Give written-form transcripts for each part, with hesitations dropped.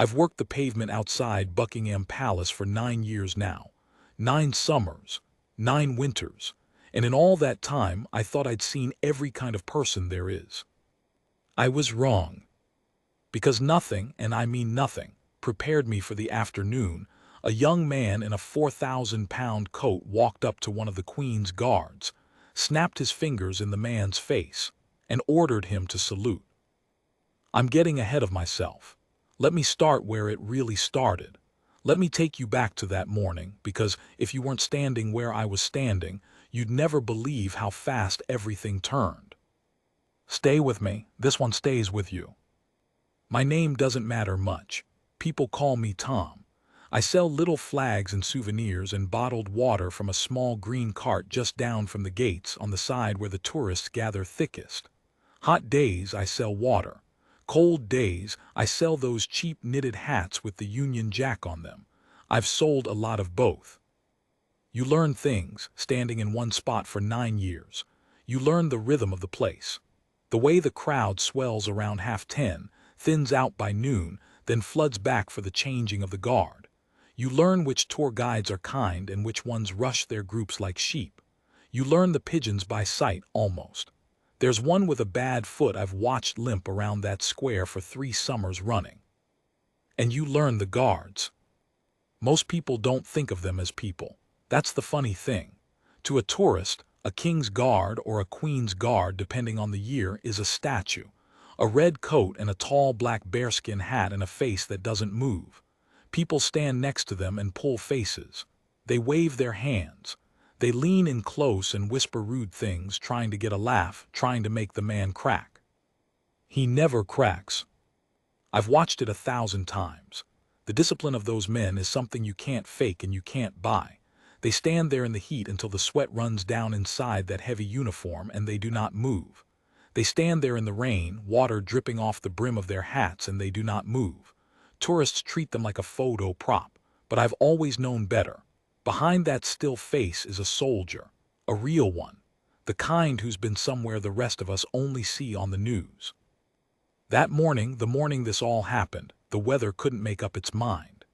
I've worked the pavement outside Buckingham Palace for 9 years now. 9 summers, 9 winters, and in all that time I thought I'd seen every kind of person there is. I was wrong. Because nothing, and I mean nothing, prepared me for the afternoon. A young man in a 4,000-pound coat walked up to one of the Queen's guards, snapped his fingers in the man's face, and ordered him to salute. I'm getting ahead of myself. Let me start where it really started. Let me take you back to that morning, because if you weren't standing where I was standing, you'd never believe how fast everything turned. Stay with me. This one stays with you. My name doesn't matter much. People call me Tom. I sell little flags and souvenirs and bottled water from a small green cart just down from the gates on the side where the tourists gather thickest. Hot days, I sell water. Cold days, I sell those cheap knitted hats with the Union Jack on them. I've sold a lot of both. You learn things, standing in one spot for 9 years. You learn the rhythm of the place. The way the crowd swells around 10:30, thins out by noon, then floods back for the changing of the guard. You learn which tour guides are kind and which ones rush their groups like sheep. You learn the pigeons by sight, almost. There's one with a bad foot I've watched limp around that square for 3 summers running. And you learn the guards. Most people don't think of them as people. That's the funny thing. To a tourist, a king's guard or a queen's guard, depending on the year, is a statue. A red coat and a tall black bearskin hat and a face that doesn't move. People stand next to them and pull faces. They wave their hands. They lean in close and whisper rude things, trying to get a laugh, trying to make the man crack. He never cracks. I've watched it 1,000 times. The discipline of those men is something you can't fake and you can't buy. They stand there in the heat until the sweat runs down inside that heavy uniform and they do not move. They stand there in the rain, water dripping off the brim of their hats, and they do not move. Tourists treat them like a photo prop, but I've always known better. Behind that still face is a soldier, a real one, the kind who's been somewhere the rest of us only see on the news. That morning, the morning this all happened, the weather couldn't make up its mind.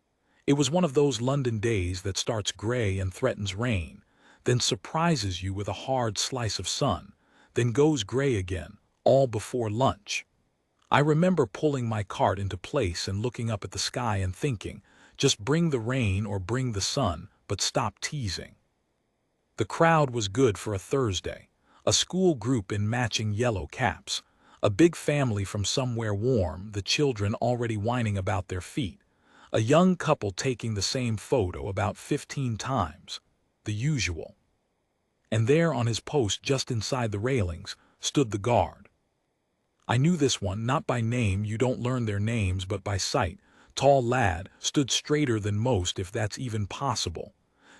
It was one of those London days that starts gray and threatens rain, then surprises you with a hard slice of sun, then goes gray again, all before lunch. I remember pulling my cart into place and looking up at the sky and thinking, just bring the rain or bring the sun, but stop teasing. The crowd was good for a Thursday. A school group in matching yellow caps. A big family from somewhere warm, the children already whining about their feet. A young couple taking the same photo about 15 times. The usual. And there on his post just inside the railings stood the guard. I knew this one, not by name, you don't learn their names, but by sight. Tall lad, stood straighter than most, if that's even possible.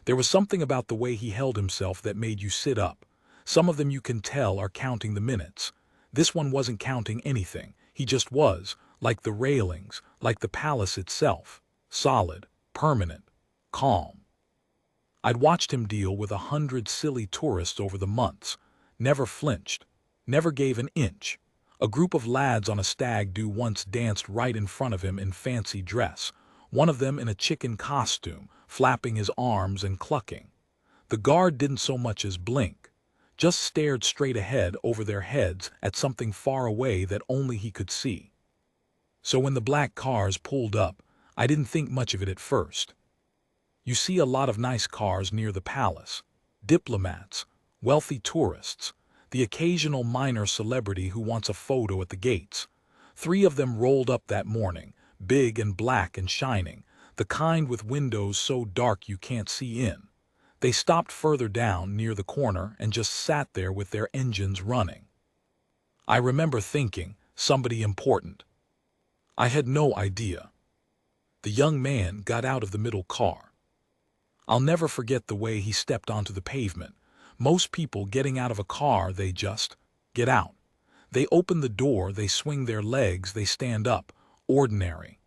There was something about the way he held himself that made you sit up. Some of them you can tell are counting the minutes. This one wasn't counting anything. He just was, like the railings, like the palace itself. Solid, permanent, calm. I'd watched him deal with 100 silly tourists over the months. Never flinched. Never gave an inch. A group of lads on a stag do once danced right in front of him in fancy dress, one of them in a chicken costume, flapping his arms and clucking. The guard didn't so much as blink, just stared straight ahead over their heads at something far away that only he could see. So when the black cars pulled up, I didn't think much of it at first. You see a lot of nice cars near the palace. Diplomats, wealthy tourists, the occasional minor celebrity who wants a photo at the gates. 3 of them rolled up that morning, big and black and shining, the kind with windows so dark you can't see in. They stopped further down near the corner and just sat there with their engines running. I remember thinking, somebody important. I had no idea. The young man got out of the middle car. I'll never forget the way he stepped onto the pavement. Most people getting out of a car, they just get out. They open the door, they swing their legs, they stand up. Ordinary.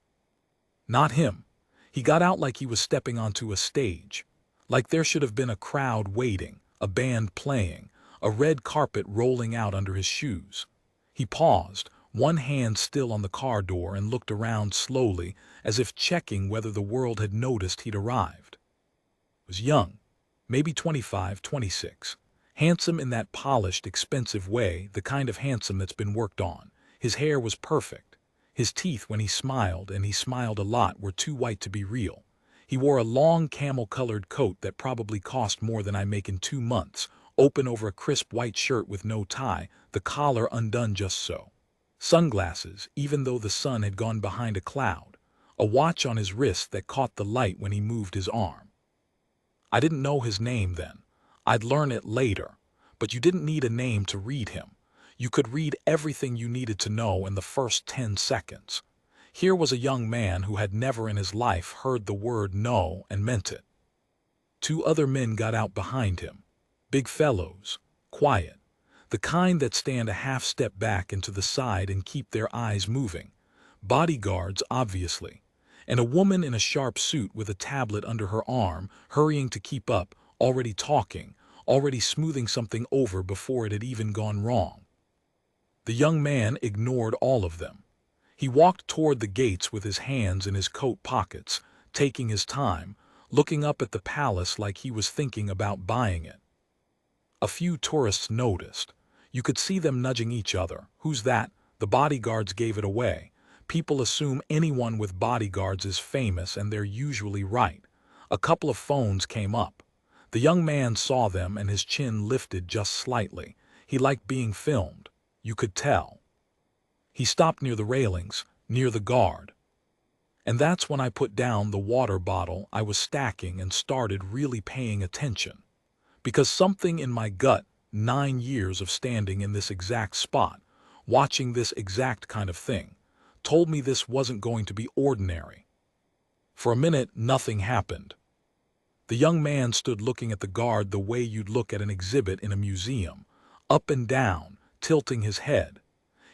Not him. He got out like he was stepping onto a stage. Like there should have been a crowd waiting, a band playing, a red carpet rolling out under his shoes. He paused, one hand still on the car door, and looked around slowly, as if checking whether the world had noticed he'd arrived. He was young, maybe 25, 26. Handsome in that polished, expensive way, the kind of handsome that's been worked on. His hair was perfect. His teeth, when he smiled, and he smiled a lot, were too white to be real. He wore a long camel-colored coat that probably cost more than I make in 2 months, open over a crisp white shirt with no tie, the collar undone just so. Sunglasses, even though the sun had gone behind a cloud. A watch on his wrist that caught the light when he moved his arm. I didn't know his name then. I'd learn it later. But you didn't need a name to read him. You could read everything you needed to know in the first 10 seconds. Here was a young man who had never in his life heard the word no and meant it. 2 other men got out behind him. Big fellows, quiet, the kind that stand a half step back and to the side and keep their eyes moving. Bodyguards, obviously. And a woman in a sharp suit with a tablet under her arm, hurrying to keep up, already talking, already smoothing something over before it had even gone wrong. The young man ignored all of them. He walked toward the gates with his hands in his coat pockets, taking his time, looking up at the palace like he was thinking about buying it. A few tourists noticed. You could see them nudging each other. Who's that? The bodyguards gave it away. People assume anyone with bodyguards is famous, and they're usually right. A couple of phones came up. The young man saw them and his chin lifted just slightly. He liked being filmed. You could tell. He stopped near the railings, near the guard. And that's when I put down the water bottle I was stacking and started really paying attention. Because something in my gut, 9 years of standing in this exact spot, watching this exact kind of thing, told me this wasn't going to be ordinary. For a minute, nothing happened. The young man stood looking at the guard the way you'd look at an exhibit in a museum, up and down, tilting his head.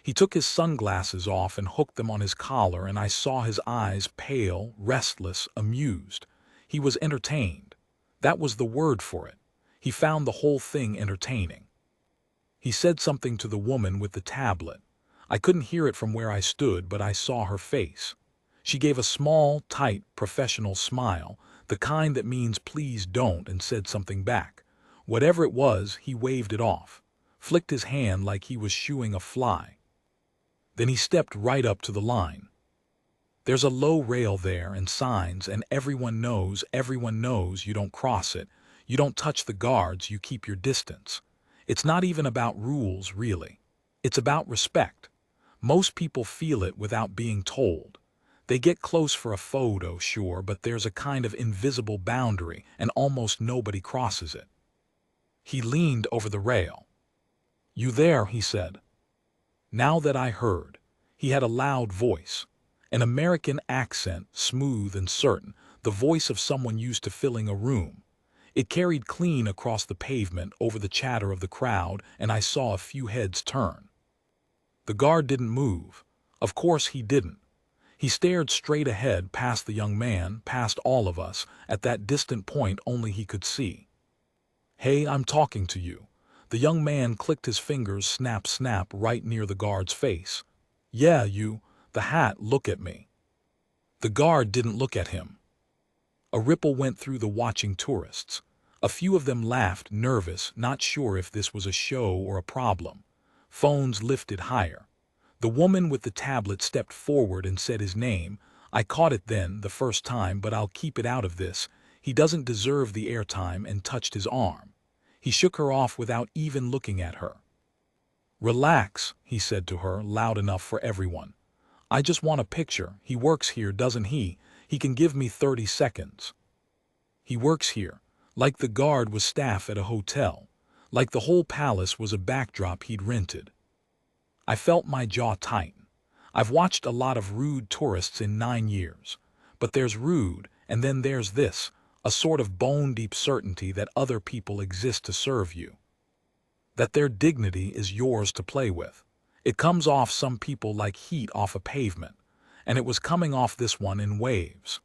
He took his sunglasses off and hooked them on his collar, and I saw his eyes pale, restless, amused. He was entertained. That was the word for it. He found the whole thing entertaining. He said something to the woman with the tablet. I couldn't hear it from where I stood, but I saw her face. She gave a small, tight, professional smile, the kind that means please don't, and said something back. Whatever it was, he waved it off, flicked his hand like he was shooing a fly. Then he stepped right up to the line. There's a low rail there and signs, and everyone knows you don't cross it. You don't touch the guards, you keep your distance. It's not even about rules, really. It's about respect. Most people feel it without being told. They get close for a photo, sure, but there's a kind of invisible boundary, and almost nobody crosses it. He leaned over the rail. "You there?" he said. Now that I heard, he had a loud voice, an American accent, smooth and certain, the voice of someone used to filling a room. It carried clean across the pavement over the chatter of the crowd, and I saw a few heads turn. The guard didn't move. Of course he didn't. He stared straight ahead, past the young man, past all of us, at that distant point only he could see. "Hey, I'm talking to you." The young man clicked his fingers, snap, snap, right near the guard's face. "Yeah, you, the hat, look at me." The guard didn't look at him. A ripple went through the watching tourists. A few of them laughed, nervous, not sure if this was a show or a problem. Phones lifted higher. The woman with the tablet stepped forward and said his name. I caught it then, the first time, but I'll keep it out of this. He doesn't deserve the airtime, and touched his arm. He shook her off without even looking at her. "Relax," he said to her, loud enough for everyone. "I just want a picture. He works here, doesn't he? He can give me 30 seconds. He works here." Like the guard was staff at a hotel. Like the whole palace was a backdrop he'd rented. I felt my jaw tighten. I've watched a lot of rude tourists in 9 years. But there's rude, and then there's this, a sort of bone-deep certainty that other people exist to serve you. That their dignity is yours to play with. It comes off some people like heat off a pavement, and it was coming off this one in waves.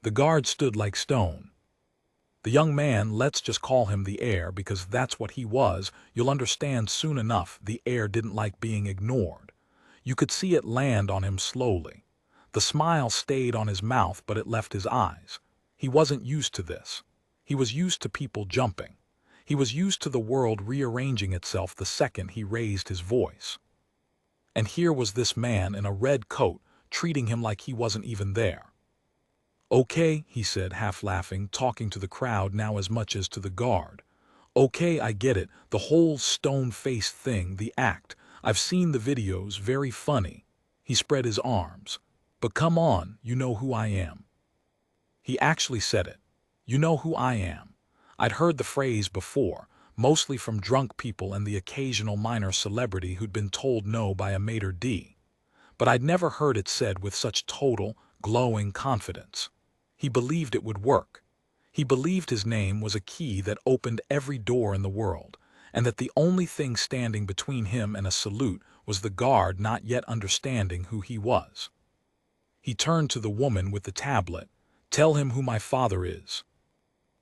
The guard stood like stone. The young man, let's just call him the heir because that's what he was, you'll understand soon enough, the heir didn't like being ignored. You could see it land on him slowly. The smile stayed on his mouth, but it left his eyes. He wasn't used to this. He was used to people jumping. He was used to the world rearranging itself the second he raised his voice. And here was this man in a red coat, treating him like he wasn't even there. "Okay," he said, half laughing, talking to the crowd now as much as to the guard. "Okay, I get it, the whole stone-faced thing, the act. I've seen the videos, very funny." He spread his arms. "But come on, you know who I am." He actually said it. "You know who I am." I'd heard the phrase before, mostly from drunk people and the occasional minor celebrity who'd been told no by a maitre d'. But I'd never heard it said with such total, glowing confidence. He believed it would work. He believed his name was a key that opened every door in the world, and that the only thing standing between him and a salute was the guard not yet understanding who he was. He turned to the woman with the tablet. "Tell him who my father is."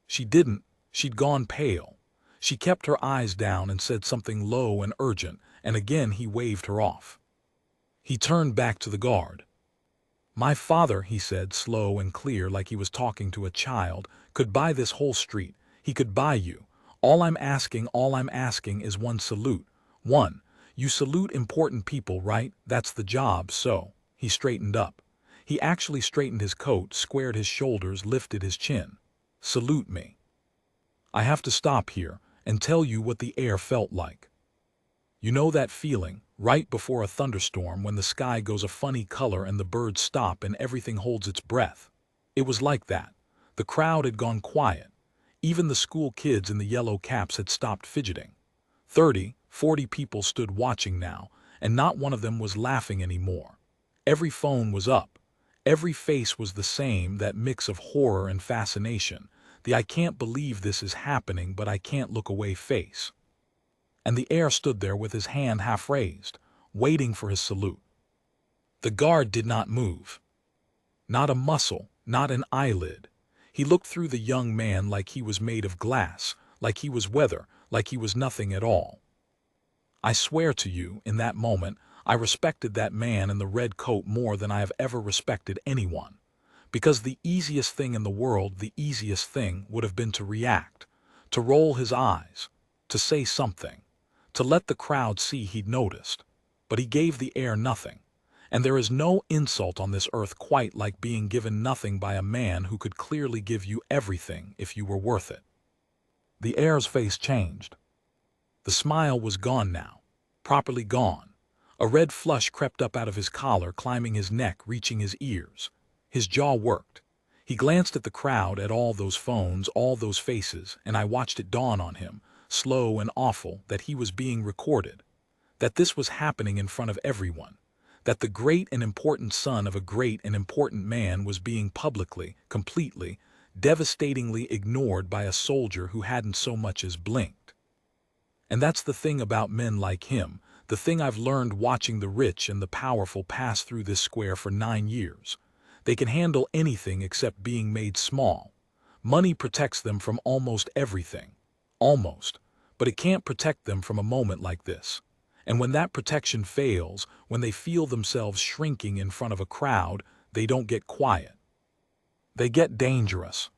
She didn't. She'd gone pale. She kept her eyes down and said something low and urgent, and again he waved her off. He turned back to the guard. "My father," he said, slow and clear like he was talking to a child, "could buy this whole street. He could buy you. All I'm asking is one salute. One. You salute important people, right? That's the job, so." He straightened up. He actually straightened his coat, squared his shoulders, lifted his chin. "Salute me. I have to stop here and tell you what the air felt like. You know that feeling, right before a thunderstorm when the sky goes a funny color and the birds stop and everything holds its breath? It was like that. The crowd had gone quiet. Even the school kids in the yellow caps had stopped fidgeting. 30, 40 people stood watching now, and not one of them was laughing anymore. Every phone was up. Every face was the same, that mix of horror and fascination, the "I can't believe this is happening but I can't look away" face. And the heir stood there with his hand half raised, waiting for his salute. The guard did not move. Not a muscle, not an eyelid. He looked through the young man like he was made of glass, like he was weather, like he was nothing at all. I swear to you, in that moment, I respected that man in the red coat more than I have ever respected anyone. Because the easiest thing in the world, the easiest thing, would have been to react, to roll his eyes, to say something, to let the crowd see he'd noticed. But he gave the heir nothing. And there is no insult on this earth quite like being given nothing by a man who could clearly give you everything if you were worth it. The heir's face changed. The smile was gone now, properly gone. A red flush crept up out of his collar, climbing his neck, reaching his ears. His jaw worked. He glanced at the crowd, at all those phones, all those faces, and I watched it dawn on him, slow and awful, that he was being recorded. That this was happening in front of everyone. That the great and important son of a great and important man was being publicly, completely, devastatingly ignored by a soldier who hadn't so much as blinked. And that's the thing about men like him, the thing I've learned watching the rich and the powerful pass through this square for 9 years. They can handle anything except being made small. Money protects them from almost everything. Almost. But it can't protect them from a moment like this. And when that protection fails, when they feel themselves shrinking in front of a crowd, they don't get quiet. They get dangerous.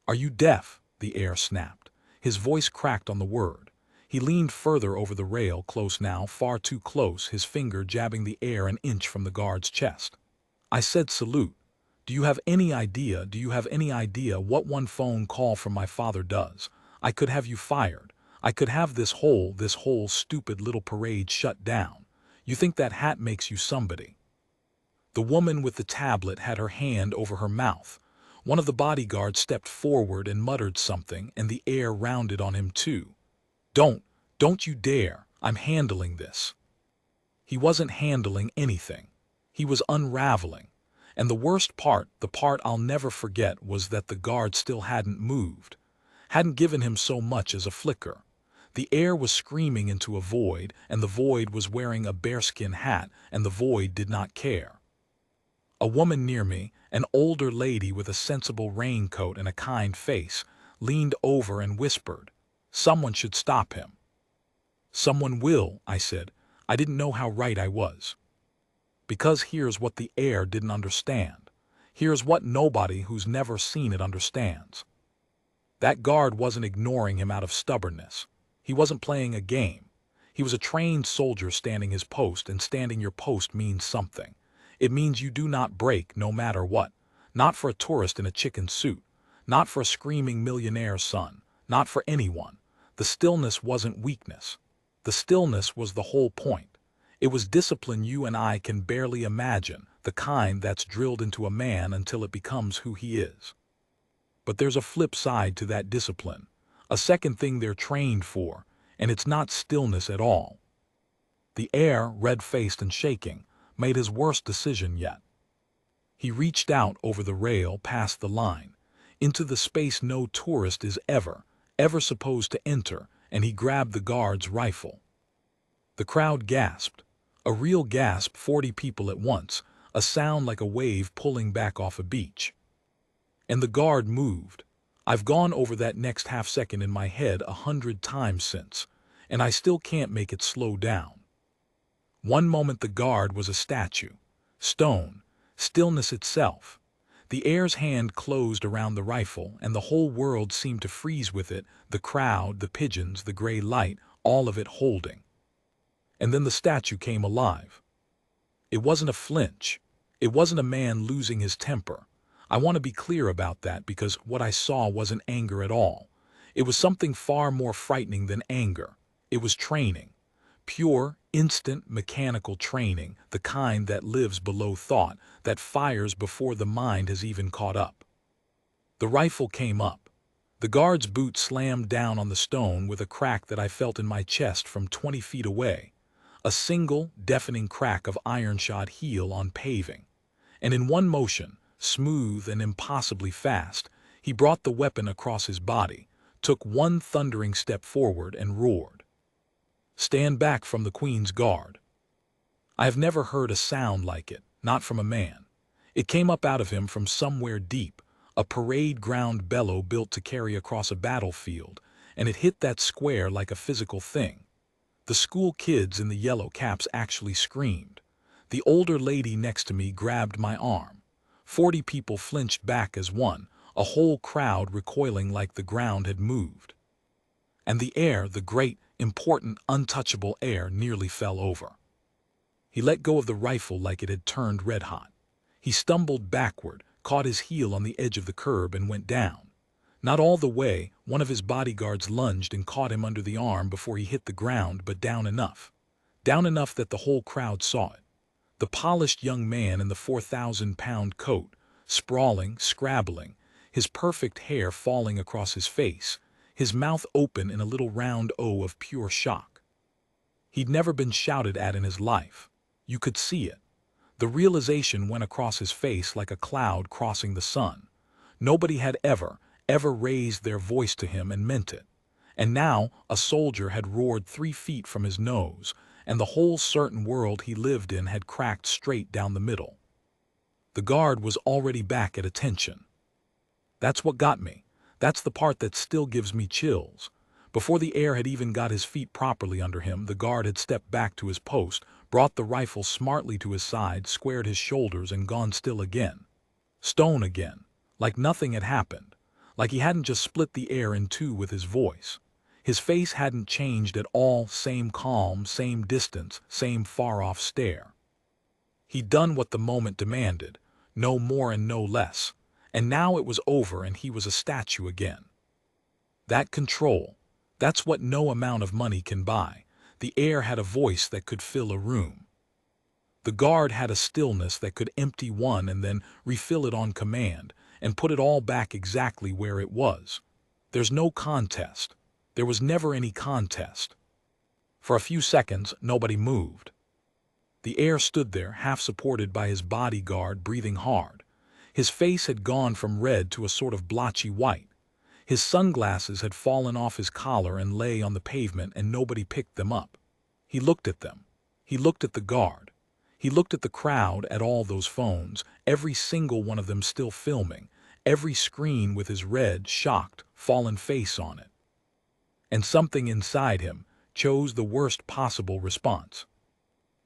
"Are you deaf?" the heir snapped. His voice cracked on the word. He leaned further over the rail, close now, far too close, his finger jabbing the air an inch from the guard's chest. "I said salute. Do you have any idea what one phone call from my father does? I could have you fired. I could have this whole stupid little parade shut down. You think that hat makes you somebody?" The woman with the tablet had her hand over her mouth. One of the bodyguards stepped forward and muttered something, and the heir rounded on him too. Don't you dare. I'm handling this." He wasn't handling anything. He was unraveling. And the worst part, the part I'll never forget, was that the guard still hadn't moved. Hadn't given him so much as a flicker. The heir was screaming into a void, and the void was wearing a bearskin hat, and the void did not care. A woman near me, an older lady with a sensible raincoat and a kind face, leaned over and whispered, "Someone should stop him." "Someone will," I said. I didn't know how right I was. Because here's what the heir didn't understand. Here's what nobody who's never seen it understands. That guard wasn't ignoring him out of stubbornness. He wasn't playing a game. He was a trained soldier standing his post, and standing your post means something. It means you do not break no matter what. Not for a tourist in a chicken suit. Not for a screaming millionaire's son. Not for anyone. The stillness wasn't weakness. The stillness was the whole point. It was discipline you and I can barely imagine, the kind that's drilled into a man until it becomes who he is. But there's a flip side to that discipline, a second thing they're trained for, and it's not stillness at all. The heir, red-faced and shaking, made his worst decision yet. He reached out over the rail past the line, into the space no tourist is ever supposed to enter, and he grabbed the guard's rifle. The crowd gasped. A real gasp, 40 people at once, a sound like a wave pulling back off a beach. And the guard moved. I've gone over that next half second in my head 100 times since, and I still can't make it slow down. One moment the guard was a statue, stone, stillness itself. The heir's hand closed around the rifle, and the whole world seemed to freeze with it, the crowd, the pigeons, the gray light, all of it holding. And then the statue came alive. It wasn't a flinch. It wasn't a man losing his temper. I want to be clear about that, because what I saw wasn't anger at all. It was something far more frightening than anger. It was training. Pure, instant, mechanical training, the kind that lives below thought, that fires before the mind has even caught up. The rifle came up. The guard's boot slammed down on the stone with a crack that I felt in my chest from 20 feet away. A single, deafening crack of iron-shod heel on paving. And in one motion, smooth and impossibly fast, he brought the weapon across his body, took one thundering step forward, and roared. "Stand back from the Queen's Guard." I have never heard a sound like it, not from a man. It came up out of him from somewhere deep, a parade ground bellow built to carry across a battlefield, and it hit that square like a physical thing. The school kids in the yellow caps actually screamed. The older lady next to me grabbed my arm. 40 people flinched back as one, a whole crowd recoiling like the ground had moved. And the heir, the great, important, untouchable heir, nearly fell over. He let go of the rifle like it had turned red hot. He stumbled backward, caught his heel on the edge of the curb, and went down. Not all the way. One of his bodyguards lunged and caught him under the arm before he hit the ground, but down enough. Down enough that the whole crowd saw it. The polished young man in the 4,000-pound coat, sprawling, scrabbling, his perfect hair falling across his face, his mouth open in a little round O of pure shock. He'd never been shouted at in his life. You could see it. The realization went across his face like a cloud crossing the sun. Nobody had ever raised their voice to him and meant it. And now a soldier had roared 3 feet from his nose, and the whole certain world he lived in had cracked straight down the middle. The guard was already back at attention. That's what got me. That's the part that still gives me chills. Before the heir had even got his feet properly under him, the guard had stepped back to his post, brought the rifle smartly to his side, squared his shoulders, and gone still again. Stone again, like nothing had happened. Like he hadn't just split the air in two with his voice. His face hadn't changed at all, same calm, same distance, same far-off stare. He'd done what the moment demanded, no more and no less, and now it was over and he was a statue again. That control, that's what no amount of money can buy. The heir had a voice that could fill a room. The guard had a stillness that could empty one and then refill it on command, and put it all back exactly where it was. There's no contest. There was never any contest. For a few seconds, nobody moved. The heir stood there, half supported by his bodyguard, breathing hard. His face had gone from red to a sort of blotchy white. His sunglasses had fallen off his collar and lay on the pavement, and nobody picked them up. He looked at them. He looked at the guard. He looked at the crowd, at all those phones, every single one of them still filming, every screen with his red, shocked, fallen face on it. And something inside him chose the worst possible response.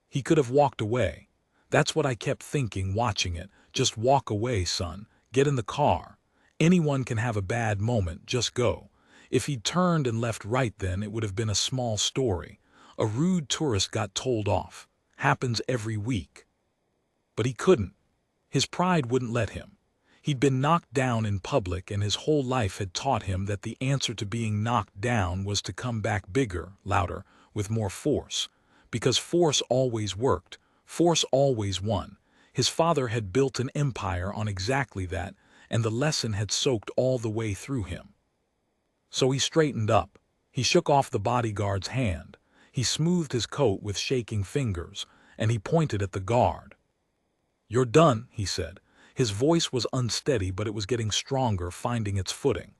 He could have walked away. That's what I kept thinking watching it. Just walk away, son. Get in the car. Anyone can have a bad moment, just go. If he'd turned and left right then, it would have been a small story. A rude tourist got told off. Happens every week. But he couldn't. His pride wouldn't let him. He'd been knocked down in public, and his whole life had taught him that the answer to being knocked down was to come back bigger, louder, with more force. Because force always worked. Force always won. His father had built an empire on exactly that, and the lesson had soaked all the way through him. So he straightened up. He shook off the bodyguard's hand. He smoothed his coat with shaking fingers, and he pointed at the guard. "You're done," he said. His voice was unsteady, but it was getting stronger, finding its footing.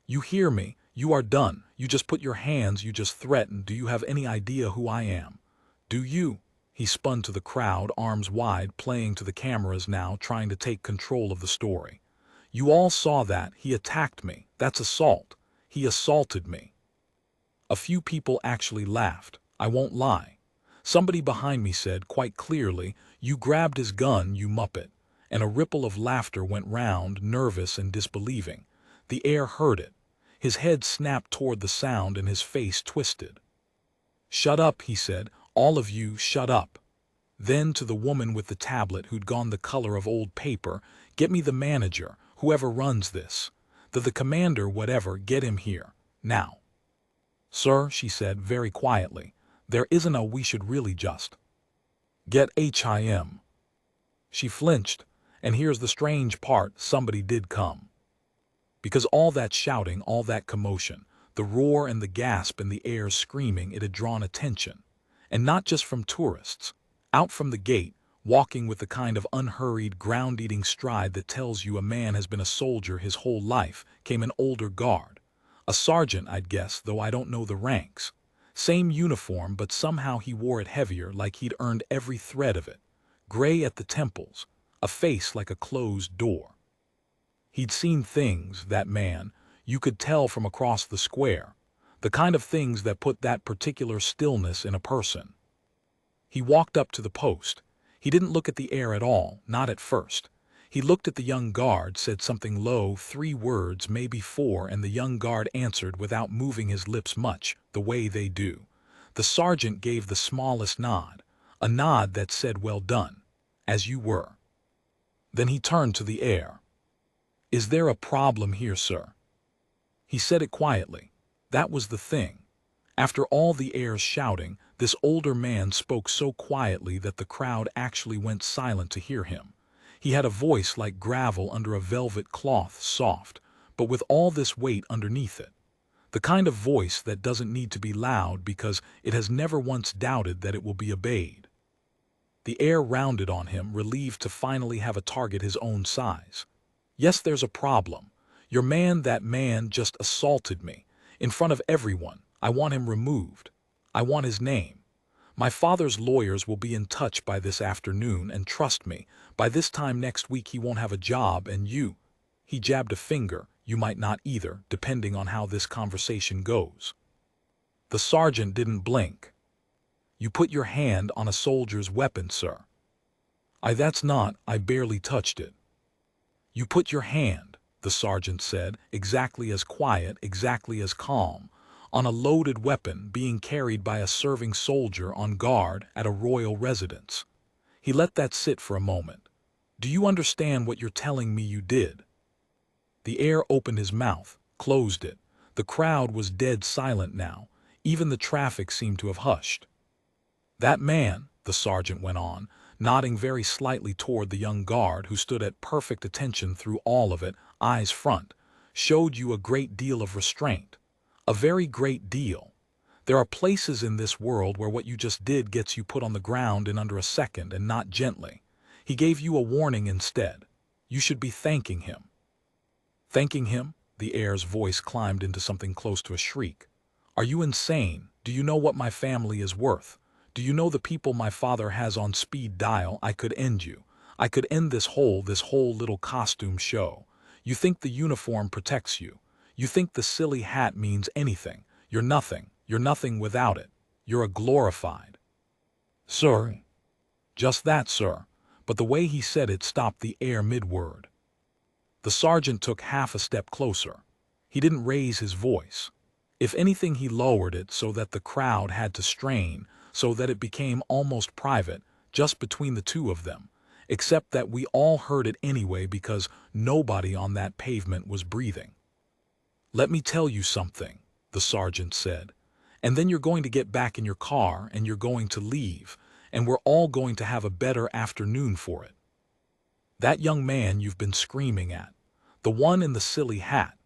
"You hear me? You are done. You just put your hands, you just threatened. Do you have any idea who I am? Do you?" He spun to the crowd, arms wide, playing to the cameras now, trying to take control of the story. "You all saw that. He attacked me. That's assault. He assaulted me." A few people actually laughed. I won't lie. Somebody behind me said, quite clearly, "You grabbed his gun, you muppet." And a ripple of laughter went round, nervous and disbelieving. The heir heard it. His head snapped toward the sound and his face twisted. "Shut up," he said. "All of you, shut up." Then to the woman with the tablet who'd gone the color of old paper, "Get me the manager, whoever runs this. The commander, whatever, get him here. Now." "Sir," she said very quietly, "there isn't a we should really just get him." She flinched, and here's the strange part, somebody did come. Because all that shouting, all that commotion, the roar and the gasp and the heir's screaming, it had drawn attention. And not just from tourists. Out from the gate, walking with the kind of unhurried, ground-eating stride that tells you a man has been a soldier his whole life, came an older guard. A sergeant, I'd guess, though I don't know the ranks. Same uniform, but somehow he wore it heavier, like he'd earned every thread of it. Gray at the temples, a face like a closed door. He'd seen things, that man, you could tell from across the square, the kind of things that put that particular stillness in a person. He walked up to the post. He didn't look at the heir at all, not at first. He looked at the young guard, said something low, 3 words, maybe 4, and the young guard answered without moving his lips much, the way they do. The sergeant gave the smallest nod, a nod that said, "Well done, as you were." Then he turned to the heir. "Is there a problem here, sir?" He said it quietly. That was the thing. After all the heir's shouting, this older man spoke so quietly that the crowd actually went silent to hear him. He had a voice like gravel under a velvet cloth, soft, but with all this weight underneath it. The kind of voice that doesn't need to be loud because it has never once doubted that it will be obeyed. The heir rounded on him, relieved to finally have a target his own size. "Yes, there's a problem. Your man, that man, just assaulted me. In front of everyone. I want him removed. I want his name. My father's lawyers will be in touch by this afternoon, and trust me, by this time next week he won't have a job, and you," he jabbed a finger, "you might not either, depending on how this conversation goes." The sergeant didn't blink. "You put your hand on a soldier's weapon, sir." I barely touched it." "You put your hand," the sergeant said, exactly as quiet, exactly as calm, "on a loaded weapon being carried by a serving soldier on guard at a royal residence." He let that sit for a moment. "Do you understand what you're telling me you did?" The heir opened his mouth, closed it. The crowd was dead silent now. Even the traffic seemed to have hushed. "That man," the sergeant went on, nodding very slightly toward the young guard who stood at perfect attention through all of it, eyes front, "showed you a great deal of restraint. A very great deal. There are places in this world where what you just did gets you put on the ground in under a second, and not gently. He gave you a warning instead. You should be thanking him." "Thanking him?" The heir's voice climbed into something close to a shriek. "Are you insane? Do you know what my family is worth? Do you know the people my father has on speed dial? I could end you. I could end this whole little costume show. You think the uniform protects you. You think the silly hat means anything. You're nothing. You're nothing without it. You're a glorified—" "Sir." "Just that, sir. but the way he said it stopped the heir mid-word. The sergeant took half a step closer. He didn't raise his voice. If anything, he lowered it so that the crowd had to strain, so that it became almost private, just between the two of them, except that we all heard it anyway because nobody on that pavement was breathing. "Let me tell you something," the sergeant said, "and then you're going to get back in your car and you're going to leave, and we're all going to have a better afternoon for it. That young man you've been screaming at, the one in the silly hat,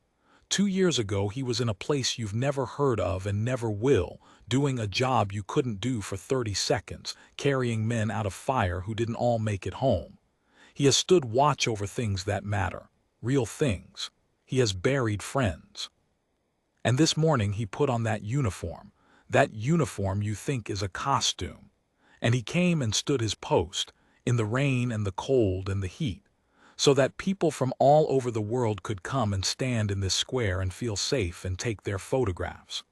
2 years ago he was in a place you've never heard of and never will, doing a job you couldn't do for 30 seconds, carrying men out of fire who didn't all make it home. He has stood watch over things that matter, real things. He has buried friends. And this morning he put on that uniform you think is a costume. And he came and stood his post, in the rain and the cold and the heat, so that people from all over the world could come and stand in this square and feel safe and take their photographs.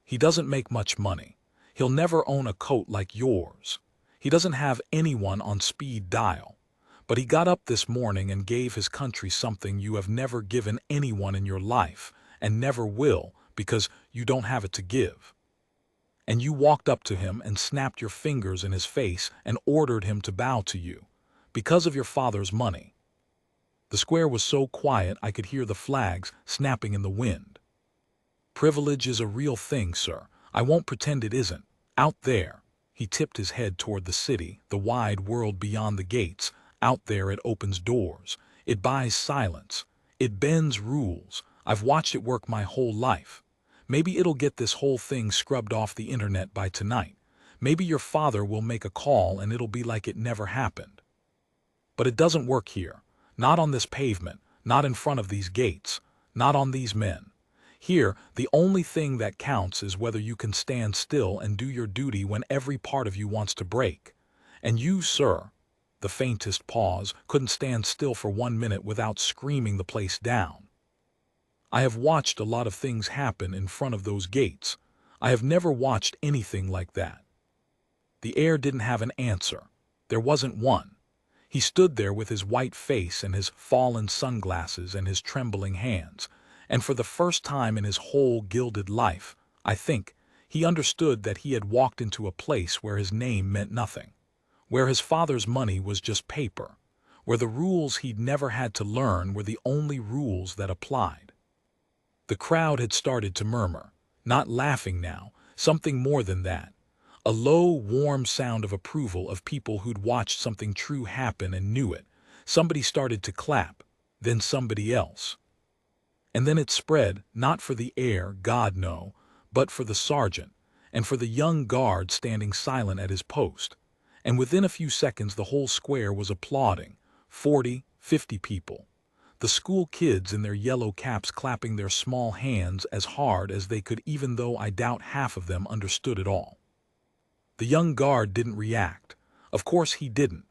He doesn't make much money. He'll never own a coat like yours. He doesn't have anyone on speed dial. But he got up this morning and gave his country something you have never given anyone in your life, and never will, because you don't have it to give. And you walked up to him and snapped your fingers in his face and ordered him to bow to you, because of your father's money." The square was so quiet I could hear the flags snapping in the wind. "Privilege is a real thing, sir. I won't pretend it isn't. Out there," he tipped his head toward the city, the wide world beyond the gates. "Out there it opens doors. It buys silence. It bends rules. I've watched it work my whole life. Maybe it'll get this whole thing scrubbed off the internet by tonight. Maybe your father will make a call and it'll be like it never happened. But it doesn't work here. Not on this pavement, not in front of these gates, not on these men. Here, the only thing that counts is whether you can stand still and do your duty when every part of you wants to break. And you, sir," the faintest pause, "couldn't stand still for 1 minute without screaming the place down. I have watched a lot of things happen in front of those gates. I have never watched anything like that." The heir didn't have an answer. There wasn't one. He stood there with his white face and his fallen sunglasses and his trembling hands, and for the first time in his whole gilded life, I think, he understood that he had walked into a place where his name meant nothing, where his father's money was just paper, where the rules he'd never had to learn were the only rules that applied. The crowd had started to murmur, not laughing now, something more than that. A low, warm sound of approval of people who'd watched something true happen and knew it. Somebody started to clap, then somebody else. And then it spread, not for the heir, God no, but for the sergeant, and for the young guard standing silent at his post. And within a few seconds the whole square was applauding, 40, 50 people. The school kids in their yellow caps clapping their small hands as hard as they could, even though I doubt half of them understood it all. The young guard didn't react. Of course he didn't.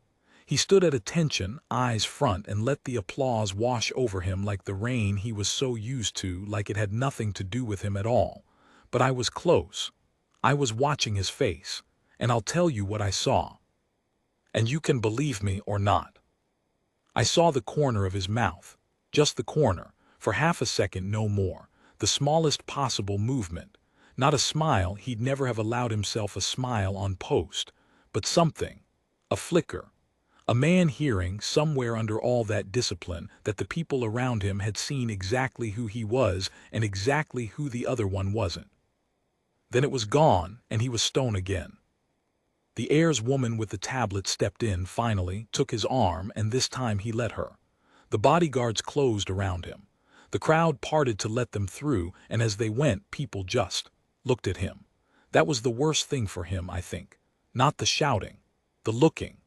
He stood at attention, eyes front, and let the applause wash over him like the rain he was so used to, like it had nothing to do with him at all. But I was close. I was watching his face, and I'll tell you what I saw. And you can believe me or not. I saw the corner of his mouth, just the corner, for half a second, no more, the smallest possible movement. Not a smile, he'd never have allowed himself a smile on post, but something, a flicker. A man hearing, somewhere under all that discipline, that the people around him had seen exactly who he was and exactly who the other one wasn't. Then it was gone, and he was stone again. The heir's woman with the tablet stepped in finally, took his arm, and this time he let her. The bodyguards closed around him. The crowd parted to let them through, and as they went, people just looked at him. That was the worst thing for him, I think. Not the shouting, the looking.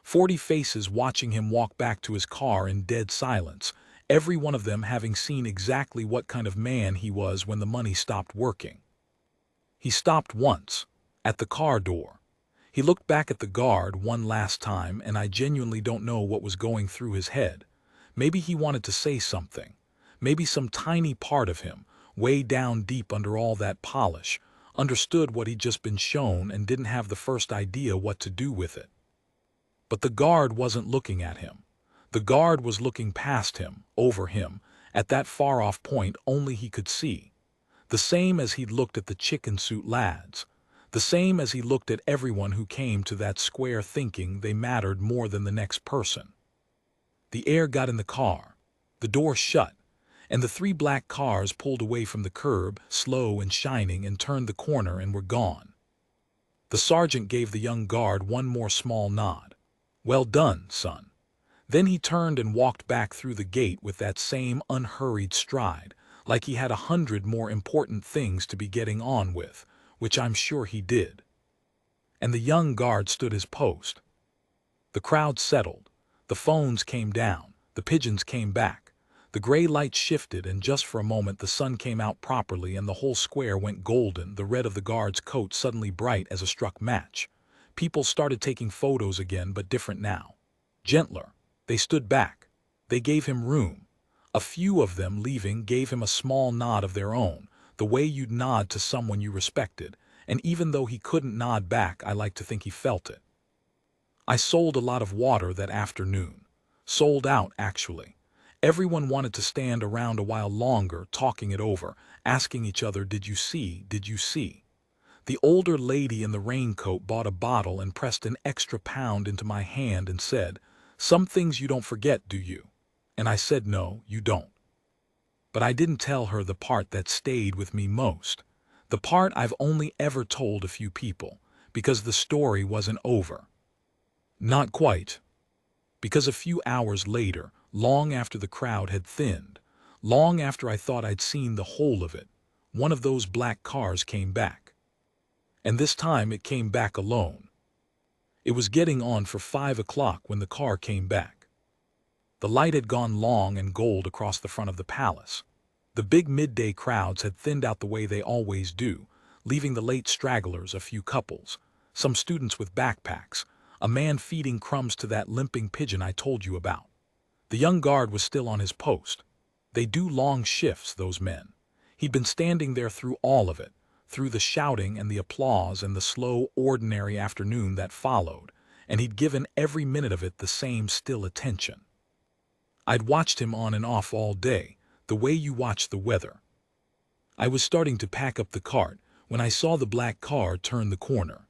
40 faces watching him walk back to his car in dead silence, every one of them having seen exactly what kind of man he was when the money stopped working. He stopped once, at the car door. He looked back at the guard one last time, and I genuinely don't know what was going through his head. Maybe he wanted to say something. Maybe some tiny part of him, way down deep under all that polish, understood what he'd just been shown and didn't have the first idea what to do with it. But the guard wasn't looking at him. The guard was looking past him, over him, at that far-off point only he could see. The same as he'd looked at the chicken suit lads. The same as he looked at everyone who came to that square thinking they mattered more than the next person. The heir got in the car. The door shut, and the 3 black cars pulled away from the curb, slow and shining, and turned the corner and were gone. The sergeant gave the young guard one more small nod. "Well done, son." Then he turned and walked back through the gate with that same unhurried stride, like he had 100 more important things to be getting on with, which I'm sure he did. And the young guard stood his post. The crowd settled. The phones came down. The pigeons came back. The gray light shifted, and just for a moment the sun came out properly and the whole square went golden, the red of the guard's coat suddenly bright as a struck match. People started taking photos again, but different now. Gentler. They stood back. They gave him room. A few of them, leaving, gave him a small nod of their own, the way you'd nod to someone you respected, and even though he couldn't nod back, I like to think he felt it. I sold a lot of water that afternoon. Sold out, actually. Everyone wanted to stand around a while longer, talking it over, asking each other, "Did you see? Did you see?" The older lady in the raincoat bought a bottle and pressed an extra pound into my hand and said, "Some things you don't forget, do you?" And I said, "No, you don't." But I didn't tell her the part that stayed with me most. The part I've only ever told a few people, because the story wasn't over. Not quite. Because a few hours later, long after the crowd had thinned, long after I thought I'd seen the whole of it, one of those black cars came back. And this time it came back alone. It was getting on for 5 o'clock when the car came back. The light had gone long and gold across the front of the palace. The big midday crowds had thinned out the way they always do, leaving the late stragglers, a few couples, some students with backpacks, a man feeding crumbs to that limping pigeon I told you about. The young guard was still on his post. They do long shifts, those men. He'd been standing there through all of it, through the shouting and the applause and the slow, ordinary afternoon that followed, and he'd given every minute of it the same still attention. I'd watched him on and off all day, the way you watch the weather. I was starting to pack up the cart when I saw the black car turn the corner.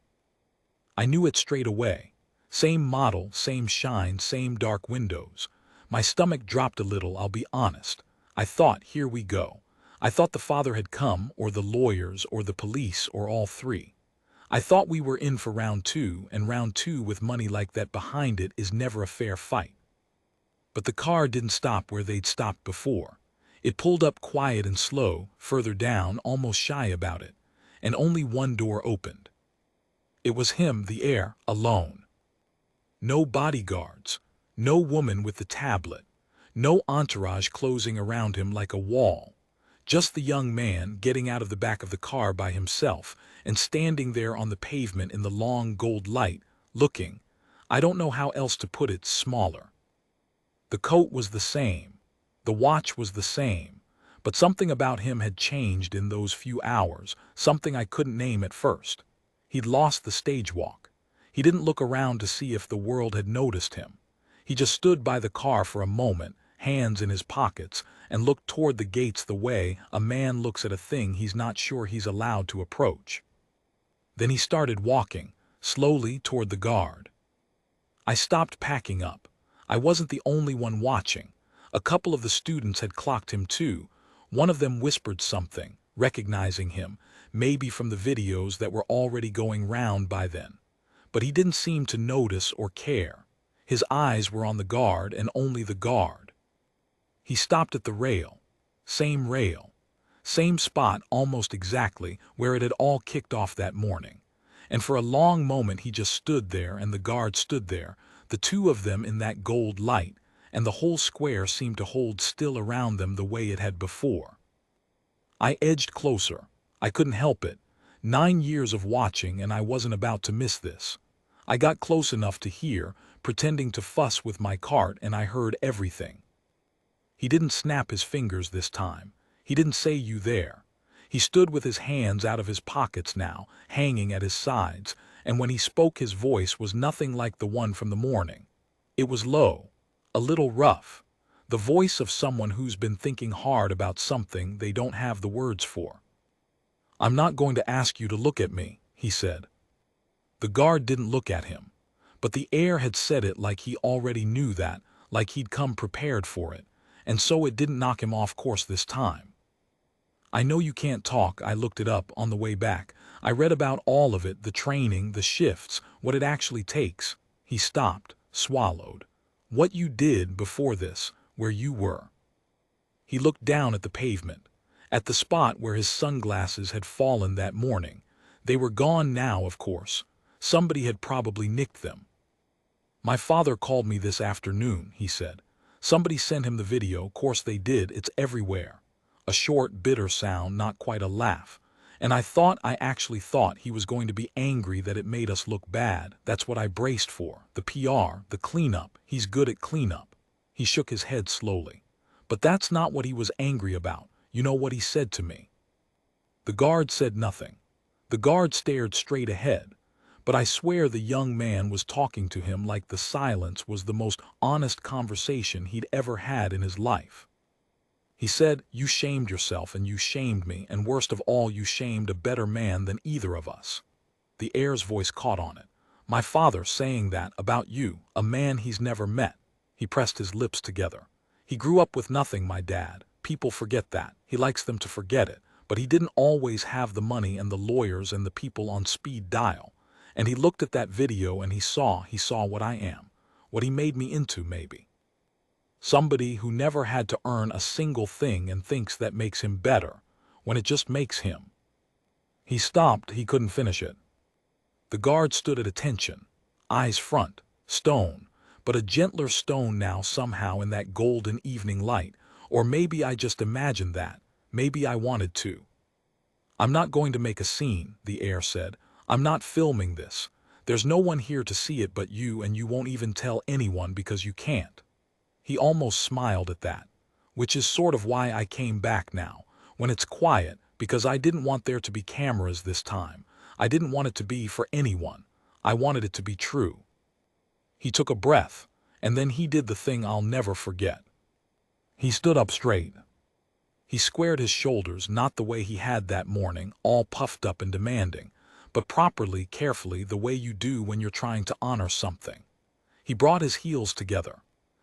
I knew it straight away. Same model, same shine, same dark windows. My stomach dropped a little, I'll be honest. I thought, here we go. I thought the father had come, or the lawyers, or the police, or all 3. I thought we were in for round 2, and round 2 with money like that behind it is never a fair fight. But the car didn't stop where they'd stopped before. It pulled up quiet and slow, further down, almost shy about it, and only one door opened. It was him, the heir, alone. No bodyguards, no woman with the tablet, no entourage closing around him like a wall. Just the young man getting out of the back of the car by himself and standing there on the pavement in the long gold light, looking, I don't know how else to put it, smaller. The coat was the same, the watch was the same, but something about him had changed in those few hours, something I couldn't name at first. He'd lost the stage walk. He didn't look around to see if the world had noticed him. He just stood by the car for a moment, hands in his pockets, and looked toward the gates the way a man looks at a thing he's not sure he's allowed to approach. Then he started walking, slowly toward the guard. I stopped packing up. I wasn't the only one watching. A couple of the students had clocked him too. One of them whispered something, recognizing him, maybe from the videos that were already going round by then. But he didn't seem to notice or care. His eyes were on the guard and only the guard. He stopped at the rail. Same spot almost exactly where it had all kicked off that morning. And for a long moment he just stood there and the guard stood there, the two of them in that gold light, and the whole square seemed to hold still around them the way it had before. I edged closer. I couldn't help it. 9 years of watching and I wasn't about to miss this. I got close enough to hear, pretending to fuss with my cart, and I heard everything. He didn't snap his fingers this time. He didn't say you there. He stood with his hands out of his pockets now, hanging at his sides, and when he spoke his voice was nothing like the one from the morning. It was low, a little rough, the voice of someone who's been thinking hard about something they don't have the words for. "I'm not going to ask you to look at me," he said. The guard didn't look at him, but the heir had said it like he already knew that, like he'd come prepared for it, and so it didn't knock him off course this time. "I know you can't talk. I looked it up on the way back. I read about all of it, the training, the shifts, what it actually takes." He stopped, swallowed. "What you did before this, where you were." He looked down at the pavement, at the spot where his sunglasses had fallen that morning. They were gone now, of course. Somebody had probably nicked them. "My father called me this afternoon," he said. "Somebody sent him the video. Course they did. It's everywhere." A short, bitter sound, not quite a laugh. "And I actually thought he was going to be angry that it made us look bad. That's what I braced for. The PR, the cleanup. He's good at cleanup." He shook his head slowly. "But that's not what he was angry about. You know what he said to me?" The guard said nothing. The guard stared straight ahead. But I swear the young man was talking to him like the silence was the most honest conversation he'd ever had in his life. He said, "You shamed yourself and you shamed me, and worst of all, you shamed a better man than either of us." The heir's voice caught on it. "My father saying that about you, a man he's never met." He pressed his lips together. "He grew up with nothing, my dad. People forget that. He likes them to forget it. But he didn't always have the money and the lawyers and the people on speed dial. And he looked at that video and he saw what I am. What he made me into, maybe. Somebody who never had to earn a single thing and thinks that makes him better, when it just makes him." He stopped. He couldn't finish it. The guard stood at attention, eyes front, stone, but a gentler stone now somehow in that golden evening light, or maybe I just imagined that, maybe I wanted to. "I'm not going to make a scene," the heir said. "I'm not filming this. There's no one here to see it but you, and you won't even tell anyone because you can't." He almost smiled at that, which is sort of why I came back now, when it's quiet, because I didn't want there to be cameras this time. I didn't want it to be for anyone. I wanted it to be true. He took a breath, and then he did the thing I'll never forget. He stood up straight. He squared his shoulders, not the way he had that morning, all puffed up and demanding, but properly, carefully, the way you do when you're trying to honor something. He brought his heels together.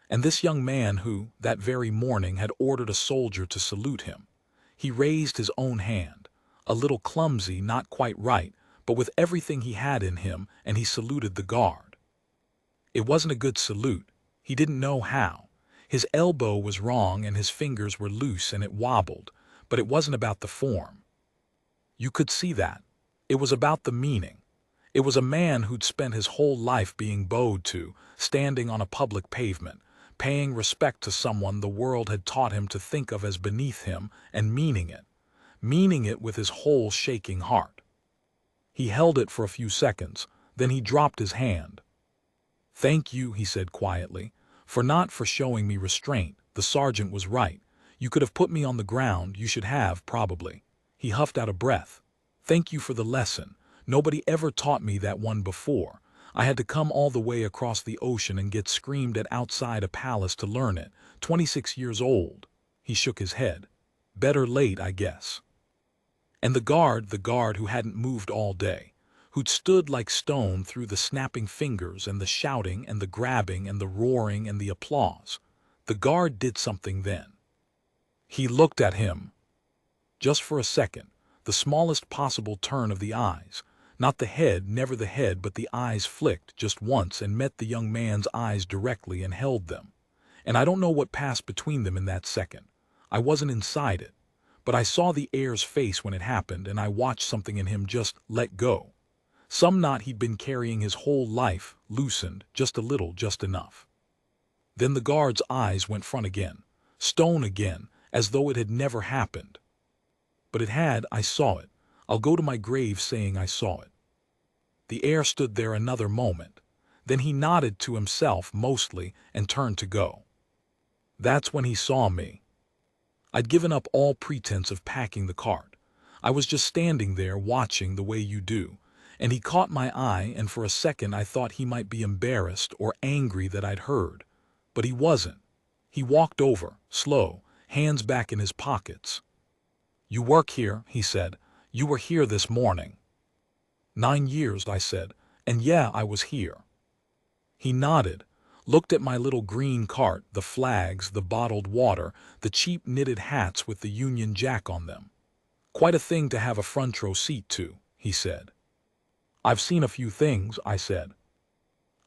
And this young man who, that very morning, had ordered a soldier to salute him, he raised his own hand, a little clumsy, not quite right, but with everything he had in him, and he saluted the guard. It wasn't a good salute. He didn't know how. His elbow was wrong and his fingers were loose and it wobbled, but it wasn't about the form. You could see that. It was about the meaning. It was a man who'd spent his whole life being bowed to, standing on a public pavement, paying respect to someone the world had taught him to think of as beneath him, and meaning it with his whole shaking heart. He held it for a few seconds, then he dropped his hand. "Thank you," he said quietly, for showing me restraint. The sergeant was right. You could have put me on the ground. You should have, probably." He huffed out a breath. "Thank you for the lesson. Nobody ever taught me that one before. I had to come all the way across the ocean and get screamed at outside a palace to learn it. 26 years old." He shook his head. "Better late, I guess." And the guard who hadn't moved all day, who'd stood like stone through the snapping fingers and the shouting and the grabbing and the roaring and the applause, the guard did something then. He looked at him. Just for a second, the smallest possible turn of the eyes. Not the head, never the head, but the eyes flicked just once and met the young man's eyes directly and held them. And I don't know what passed between them in that second. I wasn't inside it. But I saw the heir's face when it happened, and I watched something in him just let go. Some knot he'd been carrying his whole life loosened, just a little, just enough. Then the guard's eyes went front again, stone again, as though it had never happened. But it had. I saw it. I'll go to my grave saying I saw it. The heir stood there another moment. Then he nodded to himself mostly and turned to go. That's when he saw me. I'd given up all pretense of packing the cart. I was just standing there watching the way you do, and he caught my eye, and for a second I thought he might be embarrassed or angry that I'd heard. But he wasn't. He walked over, slow, hands back in his pockets. "You work here," he said. "You were here this morning." "9 years," I said, "and yeah, I was here." He nodded, looked at my little green cart, the flags, the bottled water, the cheap knitted hats with the Union Jack on them. "Quite a thing to have a front row seat to," he said. "I've seen a few things," I said.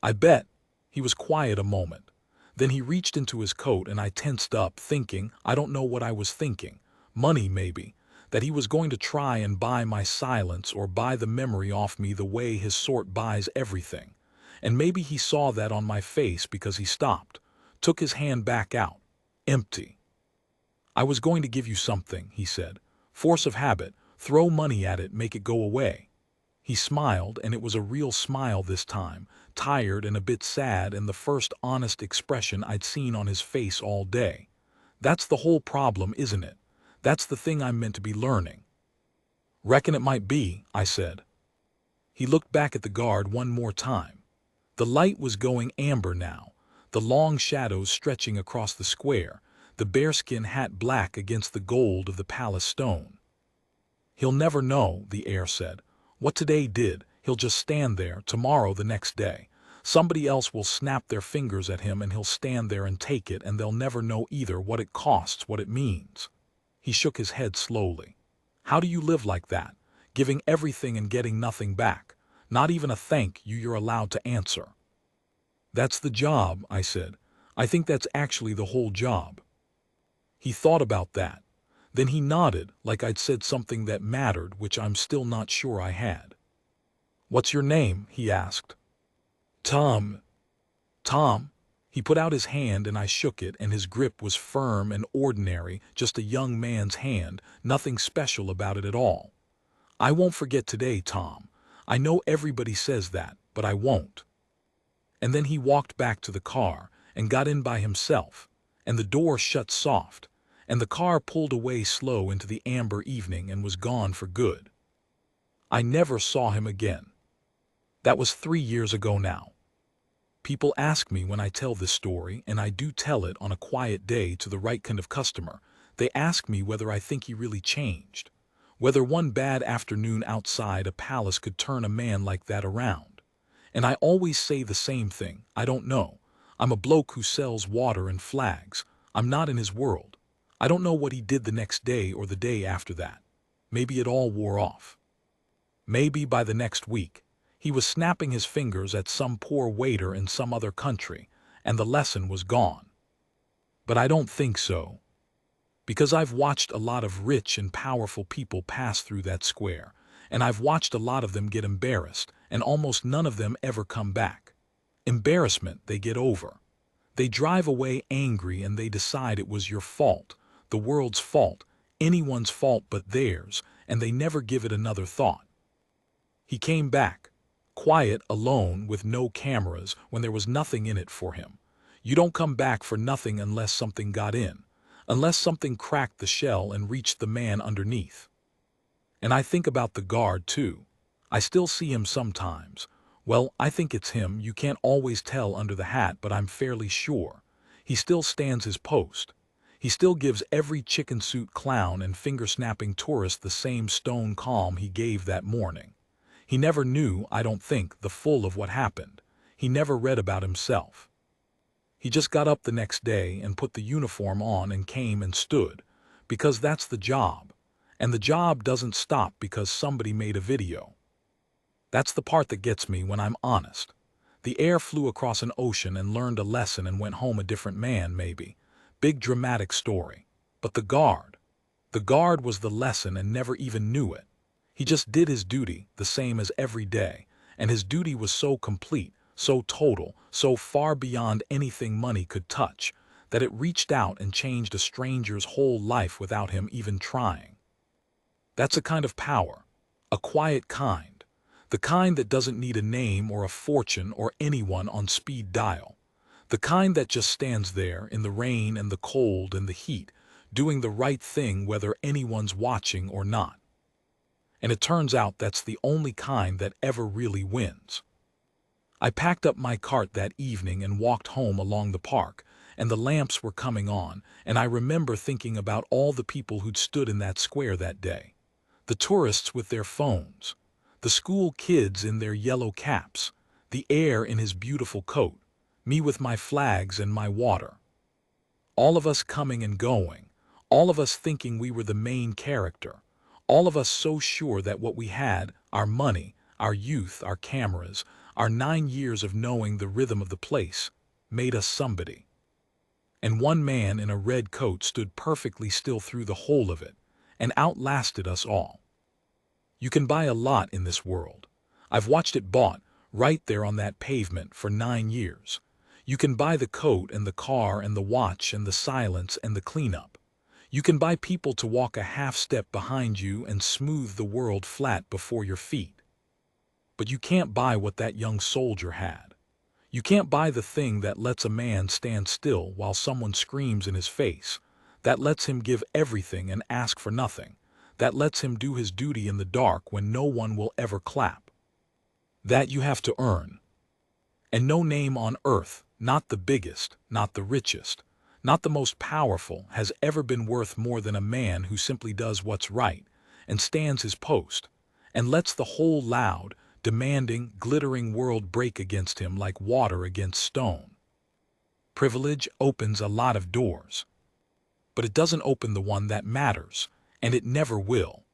"I bet." He was quiet a moment. Then he reached into his coat, and I tensed up, thinking, I don't know what I was thinking. Money, maybe. That he was going to try and buy my silence or buy the memory off me the way his sort buys everything. And maybe he saw that on my face because he stopped, took his hand back out. Empty. "I was going to give you something," he said. "Force of habit. Throw money at it, make it go away." He smiled, and it was a real smile this time, tired and a bit sad, and the first honest expression I'd seen on his face all day. "That's the whole problem, isn't it? That's the thing I'm meant to be learning." "Reckon it might be," I said. He looked back at the guard one more time. The light was going amber now, the long shadows stretching across the square, the bearskin hat black against the gold of the palace stone. "He'll never know," the heir said. "What today did, he'll just stand there, tomorrow the next day. Somebody else will snap their fingers at him and he'll stand there and take it, and they'll never know either what it costs, what it means." He shook his head slowly. "How do you live like that, giving everything and getting nothing back? Not even a thank you you're allowed to answer." "That's the job," I said. "I think that's actually the whole job." He thought about that. Then he nodded, like I'd said something that mattered, which I'm still not sure I had. "What's your name?" he asked. "Tom." "Tom?" He put out his hand and I shook it, and his grip was firm and ordinary, just a young man's hand, nothing special about it at all. "I won't forget today, Tom. I know everybody says that, but I won't." And then he walked back to the car and got in by himself, and the door shut soft, and the car pulled away slow into the amber evening and was gone for good. I never saw him again. That was 3 years ago now. People ask me when I tell this story, and I do tell it on a quiet day to the right kind of customer. They ask me whether I think he really changed, whether one bad afternoon outside a palace could turn a man like that around. And I always say the same thing: I don't know. I'm a bloke who sells water and flags. I'm not in his world. I don't know what he did the next day or the day after that. Maybe it all wore off. Maybe by the next week, he was snapping his fingers at some poor waiter in some other country, and the lesson was gone. But I don't think so. Because I've watched a lot of rich and powerful people pass through that square, and I've watched a lot of them get embarrassed, and almost none of them ever come back. Embarrassment they get over. They drive away angry and they decide it was your fault, the world's fault, anyone's fault but theirs, and they never give it another thought. He came back, quiet, alone, with no cameras, when there was nothing in it for him. You don't come back for nothing unless something got in, unless something cracked the shell and reached the man underneath. And I think about the guard, too. I still see him sometimes. Well, I think it's him. You can't always tell under the hat, but I'm fairly sure. He still stands his post. He still gives every chicken-suit clown and finger-snapping tourist the same stone calm he gave that morning. He never knew, I don't think, the full of what happened. He never read about himself. He just got up the next day and put the uniform on and came and stood, because that's the job. And the job doesn't stop because somebody made a video. That's the part that gets me when I'm honest. The heir flew across an ocean and learned a lesson and went home a different man, maybe. Big dramatic story. But the guard was the lesson and never even knew it. He just did his duty, the same as every day, and his duty was so complete, so total, so far beyond anything money could touch, that it reached out and changed a stranger's whole life without him even trying. That's a kind of power, a quiet kind, the kind that doesn't need a name or a fortune or anyone on speed dial, the kind that just stands there in the rain and the cold and the heat, doing the right thing whether anyone's watching or not. And it turns out that's the only kind that ever really wins. I packed up my cart that evening and walked home along the park, and the lamps were coming on, and I remember thinking about all the people who'd stood in that square that day. The tourists with their phones, the school kids in their yellow caps, the heir in his beautiful coat, me with my flags and my water. All of us coming and going, all of us thinking we were the main character, all of us so sure that what we had, our money, our youth, our cameras, our 9 years of knowing the rhythm of the place, made us somebody. And one man in a red coat stood perfectly still through the whole of it, and outlasted us all. You can buy a lot in this world. I've watched it bought, right there on that pavement, for 9 years. You can buy the coat and the car and the watch and the silence and the cleanup. You can buy people to walk a half step behind you and smooth the world flat before your feet. But you can't buy what that young soldier had. You can't buy the thing that lets a man stand still while someone screams in his face, that lets him give everything and ask for nothing, that lets him do his duty in the dark when no one will ever clap. That you have to earn. And no name on earth, not the biggest, not the richest, not the most powerful, has ever been worth more than a man who simply does what's right and stands his post and lets the whole loud, demanding, glittering world break against him like water against stone. Privilege opens a lot of doors, but it doesn't open the one that matters, and it never will.